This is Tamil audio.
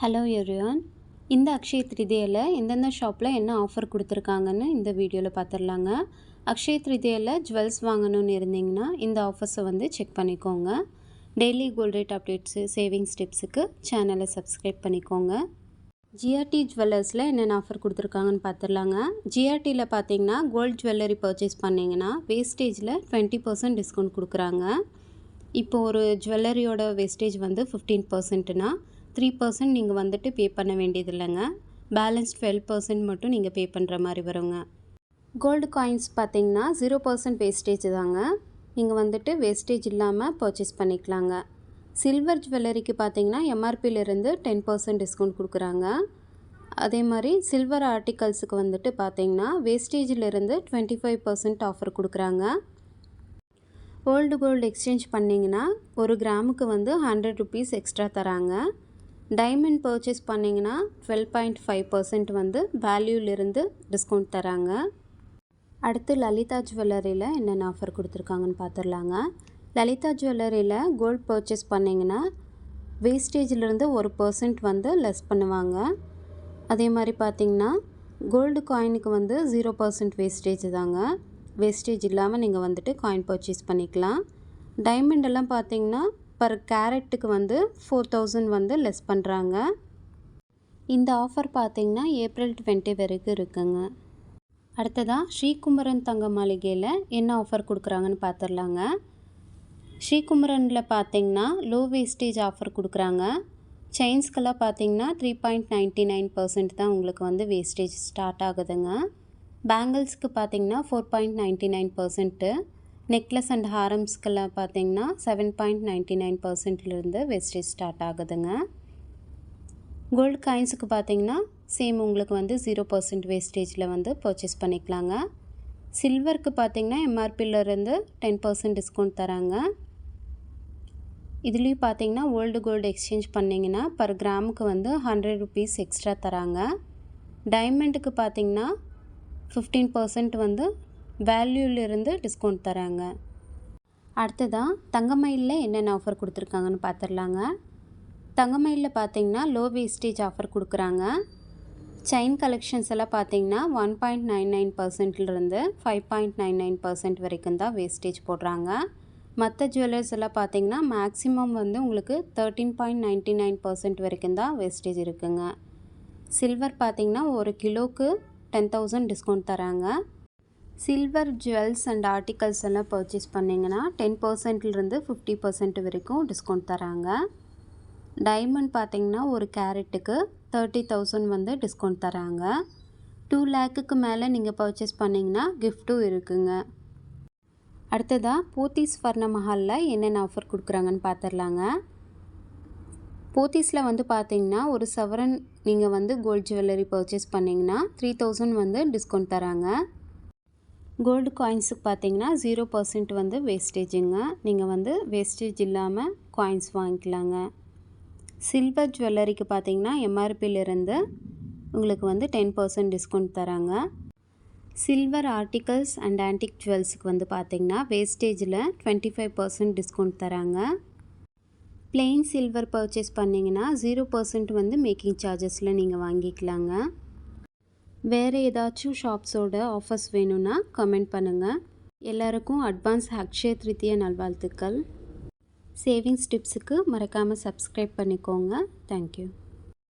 Hello everyone. இந்த அக்ஷய திருதியில் எந்தெந்த ஷாப்பில் என்ன ஆஃபர் கொடுத்துருக்காங்கன்னு இந்த வீடியோவில் பார்த்துடலாங்க. அக்ஷய திருதியில் ஜுவல்ஸ் வாங்கணும்னு இருந்தீங்கன்னா இந்த ஆஃபர்ஸை செக் பண்ணிக்கோங்க. Daily gold rate updates, savings டிப்ஸுக்கு சேனலை சப்ஸ்கிரைப் பண்ணிக்கோங்க. ஜிஆர்டி ஜுவல்லர்ஸில் என்னென்ன ஆஃபர் கொடுத்துருக்காங்கன்னு பார்த்துடலாங்க. ஜிஆர்டியில் பார்த்தீங்கன்னா கோல்ட் ஜுவல்லரி பர்ச்சேஸ் பண்ணிங்கன்னா வேஸ்டேஜில் 20% டிஸ்கவுண்ட் கொடுக்குறாங்க. இப்போது ஒரு ஜுவல்லரியோட வேஸ்டேஜ் 15%னா 3% நீங்கள் பே பண்ண வேண்டியது இல்லைங்க. பேலன்ஸ் 12% மட்டும் நீங்கள் பே பண்ணுற மாதிரி வருங்க. கோல்டு காயின்ஸ் பார்த்தீங்கன்னா 0% வேஸ்டேஜ் தாங்க. நீங்கள் வேஸ்டேஜ் இல்லாமல் பர்ச்சேஸ் பண்ணிக்கலாங்க. சில்வர் ஜுவல்லரிக்கு பார்த்தீங்கன்னா எம்ஆர்பியிலிருந்து 10% டிஸ்கவுண்ட் கொடுக்குறாங்க. அதே மாதிரி சில்வர் ஆர்டிகல்ஸுக்கு பார்த்தீங்கன்னா வேஸ்டேஜிலிருந்து 25% ஆஃபர் கொடுக்குறாங்க. ஓல்டு கோல்டு எக்ஸ்சேஞ்ச் பண்ணிங்கன்னா 1 கிராமுக்கு 100 ருபீஸ் எக்ஸ்ட்ரா தராங்க. டைமண்ட் பர்ச்சேஸ் பண்ணிங்கன்னா 12.5% வேல்யூலிருந்து டிஸ்கவுண்ட் தராங்க. அடுத்து லலிதா ஜுவல்லரியில் என்னென்ன ஆஃபர் கொடுத்துருக்காங்கன்னு பார்த்துடலாங்க. லலிதா ஜுவல்லரியில் கோல்ட் பர்ச்சேஸ் பண்ணிங்கன்னா வேஸ்டேஜிலிருந்து 1% லெஸ் பண்ணுவாங்க. அதே மாதிரி பார்த்திங்கன்னா கோல்டு காயினுக்கு 0% வேஸ்டேஜ் தாங்க. வேஸ்டேஜ் இல்லாமல் நீங்கள் காயின் பர்ச்சேஸ் பண்ணிக்கலாம். டைமண்ட் எல்லாம் பார்த்திங்கன்னா பர் கேரட்டுக்கு 4000 லெஸ் பண்ணுறாங்க. இந்த ஆஃபர் பார்த்திங்கன்னா ஏப்ரல் 20 வரைக்கும் இருக்குங்க. அடுத்ததாக ஸ்ரீகுமரன் தங்க மாளிகையில் என்ன ஆஃபர் கொடுக்குறாங்கன்னு பார்த்துடலாங்க. ஸ்ரீகுமரனில் பார்த்திங்கன்னா லோ வேஸ்டேஜ் ஆஃபர் கொடுக்குறாங்க. செயின்ஸ்க்கெல்லாம் பார்த்திங்கன்னா 3.99% தான் உங்களுக்கு வேஸ்டேஜ் ஸ்டார்ட் ஆகுதுங்க. பேங்கிள்ஸ்க்கு பார்த்திங்கன்னா 4.99%. நெக்லஸ் அண்ட் ஹாரம்ஸ்க்கெல்லாம் பார்த்திங்கன்னா 7.99%லேருந்து வேஸ்டேஜ் ஸ்டார்ட் ஆகுதுங்க. கோல்டு காயின்ஸுக்கு பார்த்திங்கன்னா சேம் உங்களுக்கு 0% வேஸ்டேஜில் பர்ச்சேஸ் பண்ணிக்கலாங்க. சில்வருக்கு பார்த்திங்கன்னா எம்ஆர்பியிலேருந்து 10% டிஸ்கவுண்ட் தராங்க. இதுலேயும் பார்த்திங்கன்னா ஓல்டு கோல்டு எக்ஸ்சேஞ்ச் பண்ணிங்கன்னா பர் கிராமுக்கு 100 ருபீஸ் எக்ஸ்ட்ரா தராங்க. டைமண்டுக்கு பார்த்திங்கன்னா 15% வேல்யூலிருந்து டிஸ்கவுண்ட் தராங்க. அடுத்ததாக தங்கமயிலில் என்னென்ன ஆஃபர் கொடுத்துருக்காங்கன்னு பார்த்துடலாங்க. தங்கமயிலில் பார்த்திங்கன்னா லோ வேஸ்டேஜ் ஆஃபர் கொடுக்குறாங்க. செயின் கலெக்ஷன்ஸ் எல்லாம் பார்த்திங்கன்னா 1.99%லேருந்து 5.99% வரைக்கும் தான் வேஸ்டேஜ் போடுறாங்க. மற்ற ஜுவல்லர்ஸ் எல்லாம் பார்த்திங்கன்னா மேக்ஸிமம் உங்களுக்கு 13.99% வரைக்கும் தான் வேஸ்டேஜ் இருக்குங்க. சில்வர் பார்த்திங்கன்னா 1 கிலோவுக்கு 10,000 டிஸ்கவுண்ட் தராங்க. சில்வர் ஜுவல்ஸ் அண்ட் ஆர்டிகல்ஸ் எல்லாம் பர்ச்சேஸ் பண்ணிங்கன்னா 10%லேருந்து 50% வரைக்கும் டிஸ்கவுண்ட் தராங்க. டைமண்ட் பார்த்திங்கன்னா 1 கேரட்டுக்கு 30,000 டிஸ்கவுண்ட் தராங்க. 2 லேக்குக்கு மேலே நீங்கள் பர்ச்சேஸ் பண்ணிங்கன்னா கிஃப்ட்டும் இருக்குங்க. அடுத்ததாக போத்தீஸ் ஸ்வர்ண மஹாலில் என்னென்ன ஆஃபர் கொடுக்குறாங்கன்னு பார்த்துடலாங்க. போத்தீஸில் பார்த்திங்கன்னா ஒரு சவரன் நீங்கள் கோல்டு ஜுவல்லரி பர்ச்சேஸ் பண்ணிங்கன்னா 3,000 டிஸ்கவுண்ட் தராங்க. கோல்டு காயின்ஸுக்கு பார்த்திங்கன்னா 0% வேஸ்டேஜுங்க. நீங்கள் வேஸ்டேஜ் இல்லாமல் காயின்ஸ் வாங்கிக்கலாங்க. சில்வர் ஜுவல்லரிக்கு பார்த்திங்கன்னா எம்ஆர்பியிலிருந்து உங்களுக்கு 10% டிஸ்கவுண்ட் தராங்க. சில்வர் ஆர்டிகல்ஸ் அண்ட் ஆன்டிக் ஜுவல்ஸுக்கு பார்த்திங்கன்னா வேஸ்டேஜில் 25% டிஸ்கவுண்ட் தராங்க. பிளெயின் சில்வர் பர்ச்சேஸ் பண்ணிங்கன்னா 0% மேக்கிங் சார்ஜஸில் நீங்கள் வாங்கிக்கலாங்க. வேறு ஏதாச்சும் ஷாப்ஸோட ஆஃபர்ஸ் வேணும்னா கமெண்ட் பண்ணுங்கள். எல்லாருக்கும் அட்வான்ஸ் அக்ஷய திருதிய நல்வாழ்த்துக்கள். சேவிங்ஸ் டிப்ஸுக்கு மறக்காமல் சப்ஸ்கிரைப் பண்ணிக்கோங்க. தேங்க்யூ.